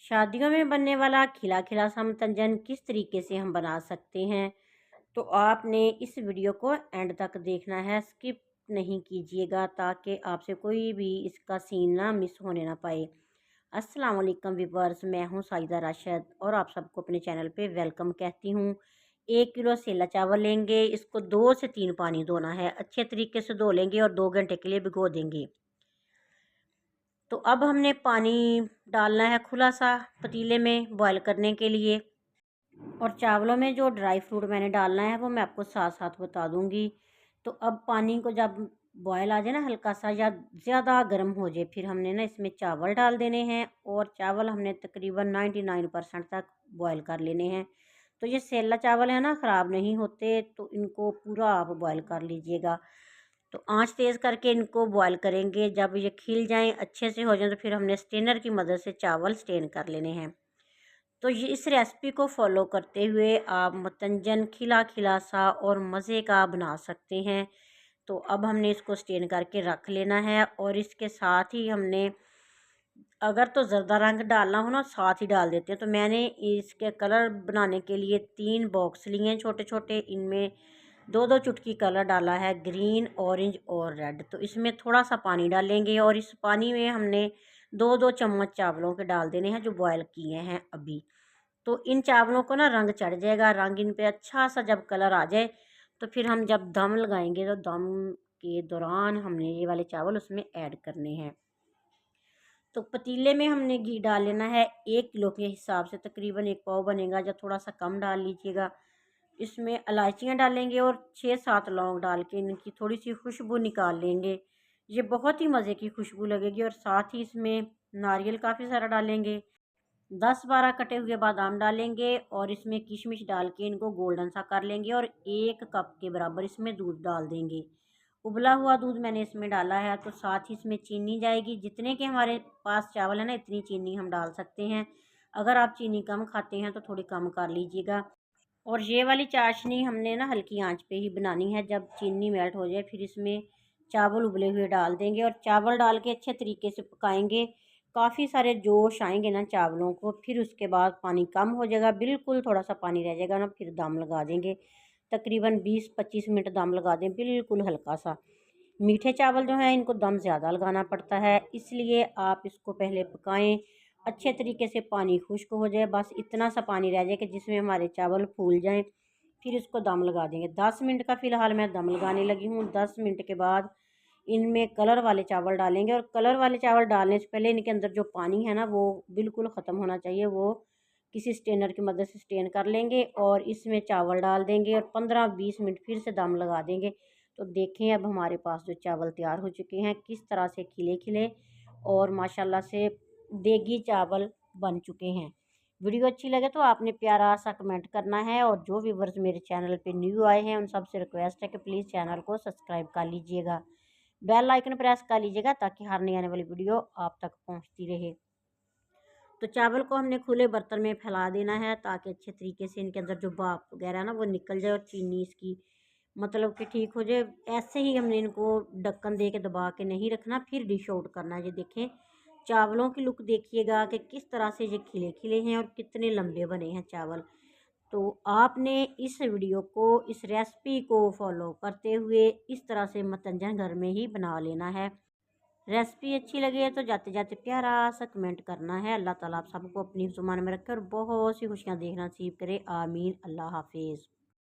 शादियों में बनने वाला खिला खिला सा मंचन किस तरीके से हम बना सकते हैं, तो आपने इस वीडियो को एंड तक देखना है, स्किप नहीं कीजिएगा ताकि आपसे कोई भी इसका सीन ना मिस होने ना पाए। अस्सलाम वालेकुम व्यूअर्स, मैं हूं साइदा राशिद और आप सबको अपने चैनल पे वेलकम कहती हूं। 1 किलो सेला चावल लेंगे, इसको 2 से 3 पानी धोना है, अच्छे तरीके से धो लेंगे और 2 घंटे के लिए भिगो देंगे। तो अब हमने पानी डालना है खुला सा पतीले में बॉयल करने के लिए, और चावलों में जो ड्राई फ्रूट मैंने डालना है वो मैं आपको साथ साथ बता दूंगी। तो अब पानी को जब बॉयल आ जाए ना हल्का सा या ज़्यादा गर्म हो जाए, फिर हमने ना इसमें चावल डाल देने हैं, और चावल हमने तकरीबन 99% तक बॉयल कर लेने हैं। तो ये सेला चावल है ना, ख़राब नहीं होते, तो इनको पूरा आप बॉयल कर लीजिएगा। तो आंच तेज़ करके इनको बॉयल करेंगे, जब ये खिल जाएं अच्छे से हो जाए तो फिर हमने स्टेनर की मदद से चावल स्टेन कर लेने हैं। तो ये इस रेसिपी को फॉलो करते हुए आप मतंजन खिला खिला सा और मज़े का बना सकते हैं। तो अब हमने इसको स्टेन करके रख लेना है, और इसके साथ ही हमने अगर तो ज़र्दा रंग डालना हो ना साथ ही डाल देते हैं। तो मैंने इसके कलर बनाने के लिए 3 बॉक्स लिए हैं छोटे छोटे, इनमें 2-2 चुटकी कलर डाला है, ग्रीन ऑरेंज और रेड। तो इसमें थोड़ा सा पानी डालेंगे, और इस पानी में हमने 2-2 चम्मच चावलों के डाल देने हैं जो बॉयल किए हैं अभी। तो इन चावलों को ना रंग चढ़ जाएगा, रंग इन पे अच्छा सा जब कलर आ जाए, तो फिर हम जब दम लगाएंगे तो दम के दौरान हमने ये वाले चावल उसमें ऐड करने हैं। तो पतीले में हमने घी डाल लेना है 1 किलो के हिसाब से, तकरीबन 1 पाव बनेगा, या थोड़ा सा कम डाल लीजिएगा। इसमें इलायचियाँ डालेंगे और 6-7 लौंग डाल के इनकी थोड़ी सी खुशबू निकाल लेंगे। ये बहुत ही मज़े की खुशबू लगेगी, और साथ ही इसमें नारियल काफ़ी सारा डालेंगे, 10-12 कटे हुए बादाम डालेंगे, और इसमें किशमिश डाल के इनको गोल्डन सा कर लेंगे, और 1 कप के बराबर इसमें दूध डाल देंगे। उबला हुआ दूध मैंने इसमें डाला है। तो साथ ही इसमें चीनी जाएगी, जितने के हमारे पास चावल है ना इतनी चीनी हम डाल सकते हैं। अगर आप चीनी कम खाते हैं तो थोड़ी कम कर लीजिएगा। और ये वाली चाशनी हमने ना हल्की आंच पे ही बनानी है, जब चीनी मेल्ट हो जाए फिर इसमें चावल उबले हुए डाल देंगे, और चावल डाल के अच्छे तरीके से पकाएंगे। काफ़ी सारे जोश आएंगे ना चावलों को, फिर उसके बाद पानी कम हो जाएगा, बिल्कुल थोड़ा सा पानी रह जाएगा ना, फिर दम लगा देंगे। तकरीबन 20-25 मिनट दम लगा दें, बिल्कुल हल्का सा। मीठे चावल जो हैं इनको दम ज़्यादा लगाना पड़ता है, इसलिए आप इसको पहले पकाएं अच्छे तरीके से, पानी खुश्क हो जाए, बस इतना सा पानी रह जाए कि जिसमें हमारे चावल फूल जाएं, फिर इसको दम लगा देंगे। 10 मिनट का फ़िलहाल मैं दम लगाने लगी हूँ। 10 मिनट के बाद इनमें कलर वाले चावल डालेंगे, और कलर वाले चावल डालने से पहले इनके अंदर जो पानी है ना वो बिल्कुल ख़त्म होना चाहिए, वो किसी स्टेनर की मदद से स्टेन कर लेंगे, और इसमें चावल डाल देंगे और 15-20 मिनट फिर से दम लगा देंगे। तो देखें अब हमारे पास जो चावल तैयार हो चुके हैं, किस तरह से खिले खिले और माशाल्लाह से देगी चावल बन चुके हैं। वीडियो अच्छी लगे तो आपने प्यारा सा कमेंट करना है, और जो व्यूवर्स मेरे चैनल पे न्यू आए हैं उन सबसे रिक्वेस्ट है कि प्लीज़ चैनल को सब्सक्राइब कर लीजिएगा, बेल आइकन प्रेस कर लीजिएगा, ताकि हर नई आने वाली वीडियो आप तक पहुंचती रहे। तो चावल को हमने खुले बर्तन में फैला देना है, ताकि अच्छे तरीके से इनके अंदर जो भाप वगैरह है ना वो निकल जाए, और चीनी इसकी मतलब कि ठीक हो जाए। ऐसे ही हमने इनको ढक्कन दे के दबा के नहीं रखना, फिर डिश आउट करना है। ये देखें चावलों की लुक देखिएगा कि किस तरह से ये खिले खिले हैं और कितने लंबे बने हैं चावल। तो आपने इस वीडियो को, इस रेसिपी को फॉलो करते हुए इस तरह से मतंजन घर में ही बना लेना है। रेसिपी अच्छी लगी है तो जाते जाते प्यारा सा कमेंट करना है। अल्लाह ताला आप सबको अपनी ज़ुबान में रखे और बहुत सी खुशियाँ देखना नसीब करे, आमीन। अल्लाह हाफिज़।